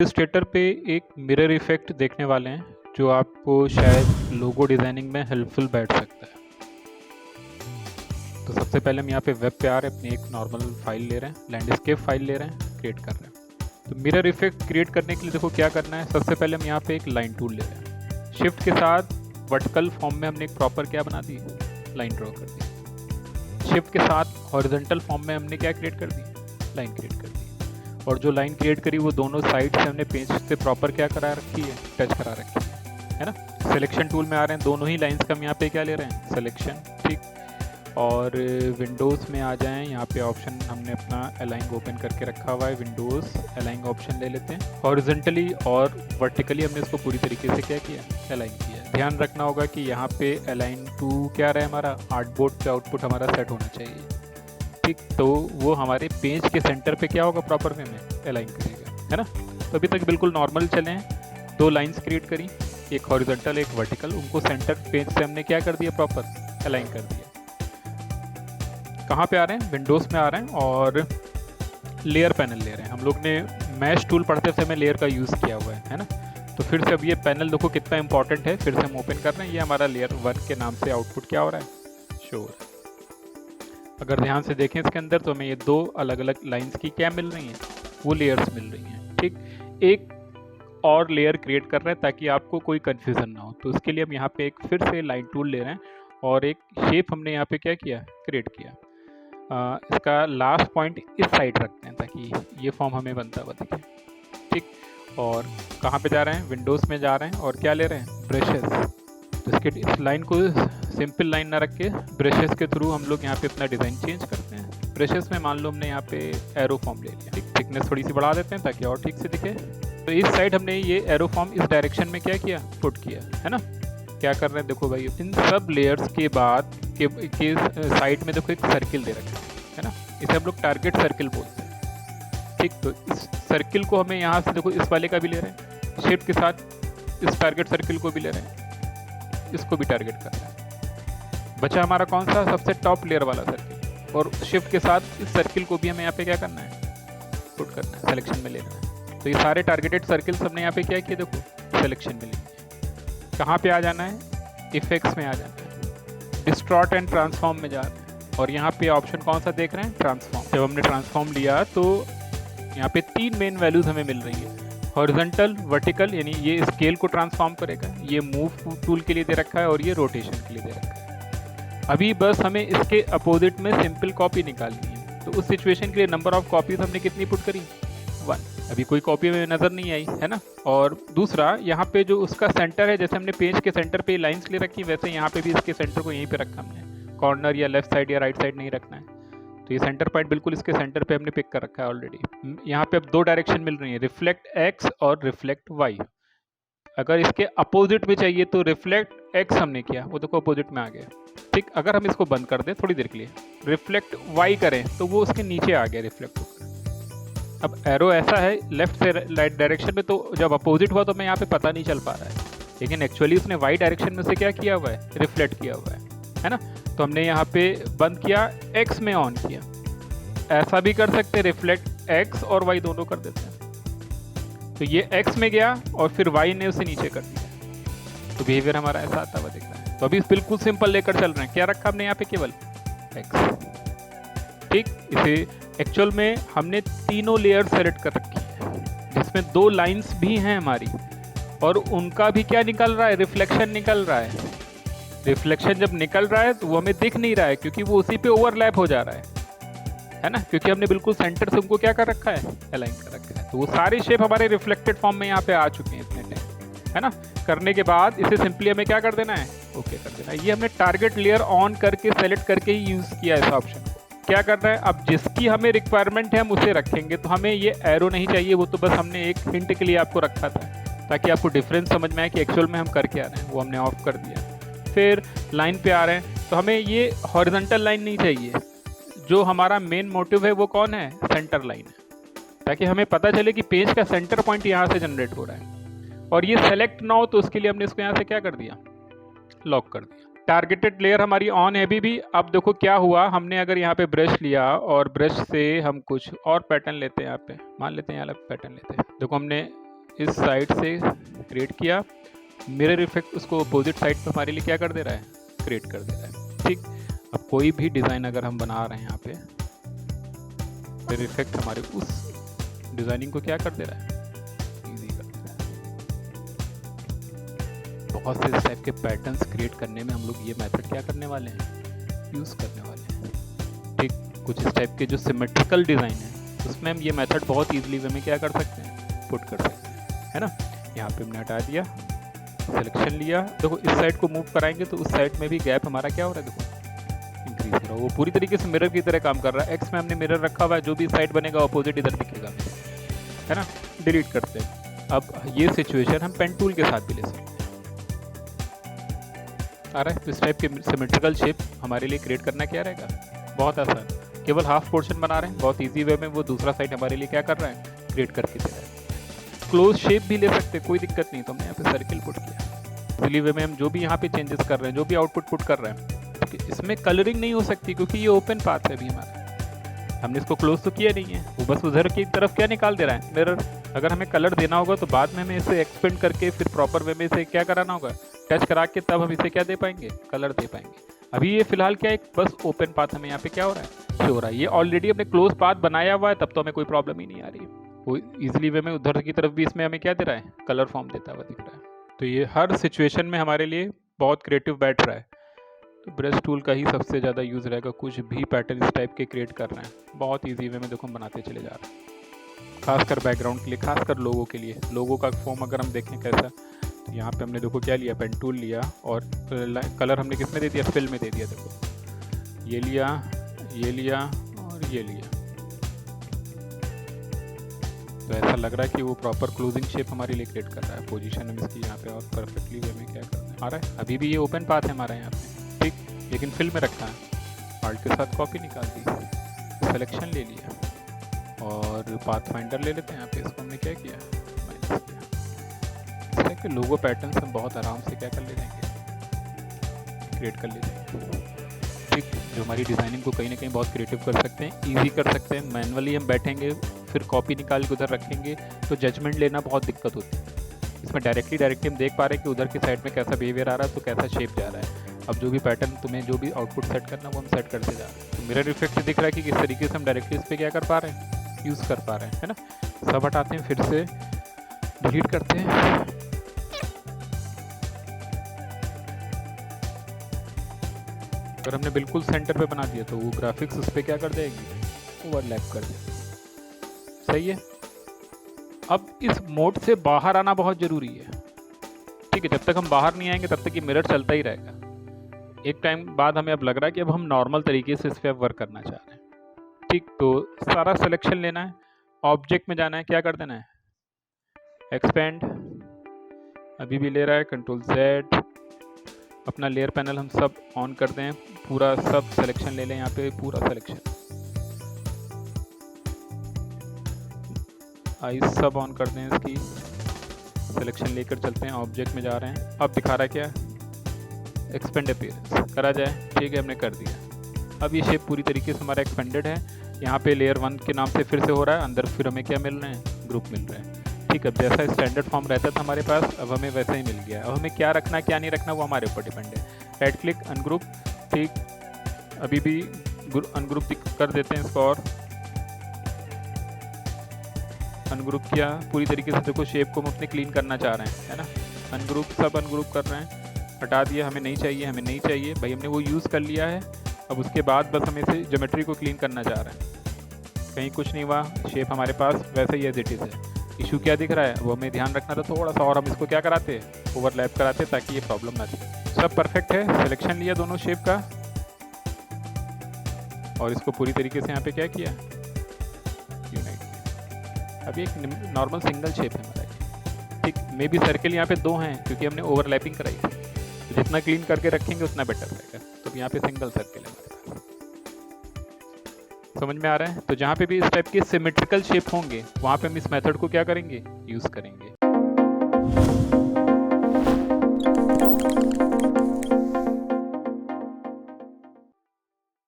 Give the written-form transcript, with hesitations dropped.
Illustrator पे एक mirror effect देखने वाले हैं जो आपको शायद लोगो डिज़ाइनिंग में हेल्पफुल बैठ सकता है। तो सबसे पहले हम यहाँ पे वेब पे आ रहे हैं, अपनी एक नॉर्मल फाइल ले रहे हैं, लैंडस्केप फाइल ले रहे हैं, क्रिएट कर रहे हैं। तो मिरर इफेक्ट क्रिएट करने के लिए देखो क्या करना है। सबसे पहले हम यहाँ पे एक लाइन टूल ले रहे हैं, शिफ्ट के साथ वर्टिकल फॉर्म में हमने एक प्रॉपर क्या बना दी, लाइन ड्रॉ कर दी। शिफ्ट के साथ हॉरिजॉन्टल फॉर्म में हमने क्या क्रिएट कर दी, लाइन क्रिएट कर दी। और जो लाइन क्रिएट करी वो दोनों साइड से हमने पेंच से प्रॉपर क्या करा रखी है, टच करा रखी है ना। सिलेक्शन टूल में आ रहे हैं, दोनों ही लाइंस का हम यहाँ पे क्या ले रहे हैं, सिलेक्शन, ठीक। और विंडोज़ में आ जाएं, यहाँ पे ऑप्शन हमने अपना अलाइन ओपन करके रखा हुआ है, विंडोज़ अलाइन ऑप्शन ले लेते हैं। हॉरिजॉन्टली और वर्टिकली हमने इसको पूरी तरीके से क्या किया, अलाइन किया। ध्यान रखना होगा कि यहाँ पे अलाइन टू क्या रहा है, हमारा आर्टबोर्ड पे आउटपुट हमारा सेट होना चाहिए, ठीक। तो वो हमारे पेज के सेंटर पे क्या होगा, प्रॉपर वे में अलाइन करेगा, है ना। तो अभी तक बिल्कुल नॉर्मल चले हैं। दो लाइंस क्रिएट करी, एक हॉरिजॉन्टल एक वर्टिकल, उनको सेंटर पेज से हमने क्या कर दिया, प्रॉपर अलाइन कर दिया। कहाँ पे आ रहे हैं, विंडोज़ में आ रहे हैं और लेयर पैनल ले रहे हैं। हम लोग ने मैश टूल पढ़ते समय लेयर का यूज़ किया हुआ है ना। तो फिर से अब ये पैनल देखो कितना इंपॉर्टेंट है, फिर से हम ओपन कर रहे हैं। ये हमारा लेयर 1 के नाम से आउटपुट क्या हो रहा है, शो हो रहा है। अगर ध्यान से देखें इसके अंदर तो हमें ये दो अलग अलग लाइंस की क्या मिल रही हैं, वो लेयर्स मिल रही हैं, ठीक। एक और लेयर क्रिएट कर रहे हैं ताकि आपको कोई कन्फ्यूज़न ना हो। तो उसके लिए हम यहाँ पे एक फिर से लाइन टूल ले रहे हैं और एक शेप हमने यहाँ पे क्या किया, क्रिएट किया। इसका लास्ट पॉइंट इस साइड रखते हैं ताकि ये फॉर्म हमें बनता हुआ दिखे, ठीक। और कहाँ पे जा रहे हैं, विंडोज़ में जा रहे हैं और क्या ले रहे हैं, ब्रशेस। तो इसके इस लाइन को सिंपल लाइन ना रख के ब्रशेस के थ्रू हम लोग यहाँ पे अपना डिज़ाइन चेंज करते हैं। ब्रशेस में मान लो हमने यहाँ पे एरो फॉर्म ले लिया, ठीक। थिकनेस थोड़ी सी बढ़ा देते हैं ताकि और ठीक से दिखे। तो इस साइड हमने ये एरो फॉर्म इस डायरेक्शन में क्या किया, पुट किया, है ना। क्या कर रहे हैं देखो भाई, इन सब लेयर्स के बाद के साइड में देखो एक सर्किल दे रखा है ना। इसे हम लोग टारगेट सर्किल बोलते हैं, ठीक। तो इस सर्किल को हमें यहाँ से देखो इस वाले का भी ले रहे हैं, शिफ्ट के साथ इस टारगेट सर्किल को भी ले रहे हैं, इसको भी टारगेट कर रहे हैं। बचा हमारा कौन सा, सबसे टॉप लेयर वाला सर्किल। और शिफ्ट के साथ इस सर्किल को भी हमें यहाँ पे क्या करना है, पुट करना है, सिलेक्शन में लेना है। तो ये सारे टारगेटेड सर्किल्स हमने यहाँ पे क्या किया, देखो सिलेक्शन में लेंगे। कहाँ पे आ जाना है, इफेक्ट्स में आ जाना है, डिस्टॉर्ट एंड ट्रांसफॉर्म में जा रहे हैं। और यहाँ पे ऑप्शन कौन सा देख रहे हैं, ट्रांसफॉर्म। जब हमने ट्रांसफॉर्म लिया तो यहाँ पे 3 मेन वैल्यूज हमें मिल रही है, हॉरिजॉन्टल, वर्टिकल, यानी ये स्केल को ट्रांसफॉर्म करेगा, ये मूव टूल के लिए दे रखा है और ये रोटेशन के लिए दे रखा है। अभी बस हमें इसके अपोजिट में सिंपल कॉपी निकालनी है। तो उस सिचुएशन के लिए नंबर ऑफ कॉपीज हमने कितनी पुट करी, 1। अभी कोई कॉपी में नज़र नहीं आई, है ना। और दूसरा यहाँ पे जो उसका सेंटर है, जैसे हमने पेज के सेंटर पे लाइंस ले रखी, वैसे यहाँ पे भी इसके सेंटर को यहीं पे रखा हमने, कॉर्नर या लेफ्ट साइड या राइट साइड नहीं रखना है। तो ये सेंटर पॉइंट बिल्कुल इसके सेंटर पे हमने पिक कर रखा है ऑलरेडी। यहाँ पे अब 2 डायरेक्शन मिल रही है, रिफ्लेक्ट एक्स और रिफ्लेक्ट वाई। अगर इसके अपोजिट में चाहिए तो रिफ्लेक्ट एक्स हमने किया, वो देखो अपोजिट में आ गया, ठीक। अगर हम इसको बंद कर दें थोड़ी देर के लिए, रिफ्लेक्ट वाई करें तो वो उसके नीचे आ गया, रिफ्लेक्ट होकर। अब एरो ऐसा है लेफ्ट से राइट डायरेक्शन में, तो जब अपोजिट हुआ तो मैं यहाँ पे पता नहीं चल पा रहा है, लेकिन एक्चुअली उसने वाई डायरेक्शन में से क्या किया हुआ है, रिफ्लेक्ट किया हुआ है ना। तो हमने यहाँ पे बंद किया, एक्स में ऑन किया। ऐसा भी कर सकते हैं, रिफ्लेक्ट एक्स और वाई दोनों कर देते हैं। तो ये एक्स में गया और फिर वाई ने उसे नीचे कर दिया, तो बिहेवियर हमारा ऐसा आता हुआ दिख रहा है। तो अभी बिल्कुल सिंपल लेकर चल रहे हैं, क्या रखा हमने यहाँ पे, केवल एक्स, ठीक। इसे एक्चुअल में हमने तीनों लेयर सेलेक्ट कर रखी है, जिसमें 2 लाइंस भी हैं हमारी, और उनका भी क्या निकल रहा है, रिफ्लेक्शन निकल रहा है। रिफ्लेक्शन जब निकल रहा है तो वो हमें दिख नहीं रहा है क्योंकि वो उसी पे ओवरलैप हो जा रहा है ना, क्योंकि हमने बिल्कुल सेंटर से उनको क्या कर रखा है, अलाइन कर रखा है। तो वो सारे शेप हमारे रिफ्लेक्टेड फॉर्म में यहाँ पे आ चुके हैं इतने टाइम, है ना। करने के बाद इसे सिंपली हमें क्या कर देना है, ओके कर देना है। ये हमने टारगेट लेयर ऑन करके सेलेक्ट करके ही यूज़ किया इस ऑप्शन को। क्या करना है, अब जिसकी हमें रिक्वायरमेंट है हम उसे रखेंगे। तो हमें ये एरो नहीं चाहिए, वो तो बस हमने एक हिंट के लिए आपको रखा था ताकि आपको डिफरेंस समझ में आए कि एक्चुअल में हम कर क्या रहे हैं, वो हमने ऑफ कर दिया। फिर लाइन पे आ रहे हैं, तो हमें ये हॉरिजॉन्टल लाइन नहीं चाहिए, जो हमारा मेन मोटिव है वो कौन है, सेंटर लाइन है, ताकि हमें पता चले कि पेज का सेंटर पॉइंट यहाँ से जनरेट हो रहा है। और ये सेलेक्ट ना हो तो उसके लिए हमने इसको यहाँ से क्या कर दिया, लॉक कर दिया। टारगेटेड लेयर हमारी ऑन है अभी भी। अब देखो क्या हुआ, हमने अगर यहाँ पे ब्रश लिया और ब्रश से हम कुछ और पैटर्न लेते हैं, यहाँ पे मान लेते हैं, यहाँ पैटर्न लेते हैं। देखो हमने इस साइड से क्रिएट किया, मिरर इफेक्ट उसको अपोजिट साइड पे हमारे लिए क्या कर दे रहा है, क्रिएट कर दे रहा है। ठीक, अब कोई भी डिज़ाइन अगर हम बना रहे हैं यहाँ पे, मिरर इफेक्ट हमारे उस डिज़ाइनिंग को क्या कर दे रहा है, ईजी कर दे रहा है। बहुत से इस टाइप के पैटर्न्स क्रिएट करने में हम लोग ये मेथड क्या करने वाले हैं, यूज़ करने वाले हैं। ठीक, कुछ इस टाइप के जो सिमेट्रिकल डिज़ाइन है उसमें हम ये मेथड बहुत ईजिली वे में क्या कर सकते हैं, पुट कर सकते हैं, है ना। यहाँ पे हमने हटा दिया, सिलेक्शन लिया, देखो इस साइड को मूव कराएंगे तो उस साइड में भी गैप हमारा क्या हो रहा है, देखो इंक्रीज हो रहा है। वो पूरी तरीके से मिरर की तरह काम कर रहा है। एक्स में हमने मिरर रखा हुआ है, जो भी साइड बनेगा अपोजिट इधर दिखेगा, है ना। डिलीट करते हैं। अब ये सिचुएशन हम पेन टूल के साथ भी ले सकते हैं। आ रहा है, तो इस टाइप के सिमेट्रिकल शेप हमारे लिए क्रिएट करना क्या रहेगा, बहुत आसान। केवल हाफ पोर्शन बना रहे हैं, बहुत ईजी वे में वो दूसरा साइड हमारे लिए क्या कर रहा है, क्रिएट करके दे रहा है। क्लोज शेप भी ले सकते हैं, कोई दिक्कत नहीं। तो हमने यहाँ पे सर्किल पुट किया, इसीलिए वे में हम जो भी यहाँ पे चेंजेस कर रहे हैं, जो भी आउटपुट पुट कर रहे हैं, तो इसमें कलरिंग नहीं हो सकती क्योंकि ये ओपन पाथ है अभी हमारा। हमने इसको क्लोज तो किया नहीं है, वो बस उधर की तरफ क्या निकाल दे रहा है, मिरर। अगर हमें कलर देना होगा तो बाद में हमें इसे एक्सपेंड करके फिर प्रॉपर वे में इसे क्या कराना होगा, टच करा के तब हम इसे क्या दे पाएंगे, कलर दे पाएंगे। अभी ये फिलहाल क्या है, बस ओपन पाथ हमें यहाँ पे क्या हो रहा है, शो हो रहा है। ये ऑलरेडी अपने क्लोज पाथ बनाया हुआ है, तब तो हमें कोई प्रॉब्लम ही नहीं आ रही है। वो इजीली वे में उधर की तरफ भी इसमें हमें क्या दे रहा है, कलर फॉर्म देता हुआ दिख रहा है। तो ये हर सिचुएशन में हमारे लिए बहुत क्रिएटिव बैठ रहा है। तो ब्रश टूल का ही सबसे ज़्यादा यूज़ रहेगा। कुछ भी पैटर्न इस टाइप के क्रिएट कर रहे हैं, बहुत ईजी वे में देखो हम बनाते चले जा रहे हैं। खासकर बैकग्राउंड के लिए, खासकर लोगों के लिए, लोगों का फॉर्म अगर हम देखें कैसा, तो यहाँ पे हमने देखो क्या लिया, पेन टूल लिया और कलर हमने किस में दे दिया, फिल में दे दिया। देखो ये लिया, ये लिया और ये लिया, तो ऐसा लग रहा है कि वो प्रॉपर क्लोजिंग शेप हमारे लिए क्रिएट कर रहा है। पोजीशन हम इसकी यहाँ पे और परफेक्टली वे में क्या करना है, आ रहा है। अभी भी ये ओपन पाथ है हमारा यहाँ पे, ठीक, लेकिन फिल में रखा है। आर्ट के साथ कॉपी निकाल दी, सिलेक्शन ले लिया और पाथ फाइंडर ले लेते हैं। यहाँ पे इसको हमने क्या किया, माइनस किया। इस टाइप के लोगो पैटर्न्स हम बहुत आराम से क्या कर ले जाएंगे, क्रिएट कर ले जाएंगे। ठीक, जो हमारी डिज़ाइनिंग को कहीं ना कहीं बहुत क्रिएटिव कर सकते हैं, ईजी कर सकते हैं। मैनुअली हम बैठेंगे फिर कॉपी निकाल के उधर रखेंगे तो जजमेंट लेना बहुत दिक्कत होती है। इसमें डायरेक्टली हम देख पा रहे हैं कि उधर की साइड में कैसा बिहेवियर आ रहा है, तो कैसा शेप जा रहा है। अब जो भी पैटर्न तुम्हें जो भी आउटपुट सेट करना वो हम सेट करते जा रहे हैं। तो मिरर इफेक्ट से दिख रहा है कि किस तरीके से हम डायरेक्टली इस पर क्या कर पा रहे हैं, यूज़ कर पा रहे हैं, है ना। सब हटाते हैं, फिर से डिलीट करते हैं। अगर हमने बिल्कुल सेंटर पे बना दिया तो वो ग्राफिक्स उस पर क्या कर देगी, ओवरलैप कर देगी। सही है। अब इस मोड से बाहर आना बहुत ज़रूरी है। ठीक है, जब तक हम बाहर नहीं आएंगे तब तक ये मिरर चलता ही रहेगा। एक टाइम बाद हमें अब लग रहा है कि अब हम नॉर्मल तरीके से इस पर वर्क करना चाह रहे हैं। ठीक, तो सारा सिलेक्शन लेना है, ऑब्जेक्ट में जाना है, क्या कर देना है, एक्सपेंड। अभी भी ले रहा है, कंट्रोल Z। अपना लेयर पैनल हम सब ऑन कर दें, पूरा सब सिलेक्शन ले लें। यहाँ पे पूरा सिलेक्शन, आइज सब ऑन कर दें, इसकी सिलेक्शन लेकर चलते हैं। ऑब्जेक्ट में जा रहे हैं, अब दिखा रहा है क्या, एक्सपेंड अपीयरेंस करा जाए। ठीक है, हमने कर दिया। अब ये शेप पूरी तरीके से हमारा एक्सपेंडेड है। यहाँ पे लेयर 1 के नाम से फिर से हो रहा है, अंदर फिर हमें क्या मिल रहे हैं, ग्रुप मिल रहे हैं। ठीक है, अब जैसा स्टैंडर्ड फॉर्म रहता था हमारे पास, अब हमें वैसा ही मिल गया। अब हमें क्या रखना क्या नहीं रखना वो हमारे ऊपर डिपेंड है। Right click, ungroup. ठीक, अभी भी अनग्रुप कर देते हैं इसको, और अनग्रुप किया पूरी तरीके से। देखो शेप को हम अपने क्लीन करना चाह रहे हैं, है ना। अनग्रुप, सब अनग्रुप कर रहे हैं, हटा दिया। हमें नहीं चाहिए, हमें नहीं चाहिए भाई, हमने वो यूज़ कर लिया है। अब उसके बाद बस हम इसे ज्योमेट्री को क्लीन करना चाह रहे हैं। कहीं कुछ नहीं हुआ, शेप हमारे पास वैसे ही एज इट इज़ है। इशू क्या दिख रहा है वो हमें ध्यान रखना था थोड़ा सा, और हम इसको क्या कराते हैं, ओवरलैप कराते ताकि ये प्रॉब्लम ना थी। सब परफेक्ट है। सिलेक्शन लिया दोनों शेप का और इसको पूरी तरीके से यहाँ पे क्या किया, यूनाइट किया। अभी एक नॉर्मल सिंगल शेप है हमारा। ठीक, मे बी सर्किल यहाँ पे 2 हैं क्योंकि हमने ओवरलैपिंग कराई थी। तो जितना क्लीन करके रखेंगे उतना बेटर रहेगा। तो यहाँ पे सिंगल सर्किल है हमारे पास। समझ में आ रहा है। तो जहाँ पे भी इस टाइप के सिमेट्रिकल शेप होंगे वहाँ पे हम इस मेथड को क्या करेंगे, यूज़ करेंगे।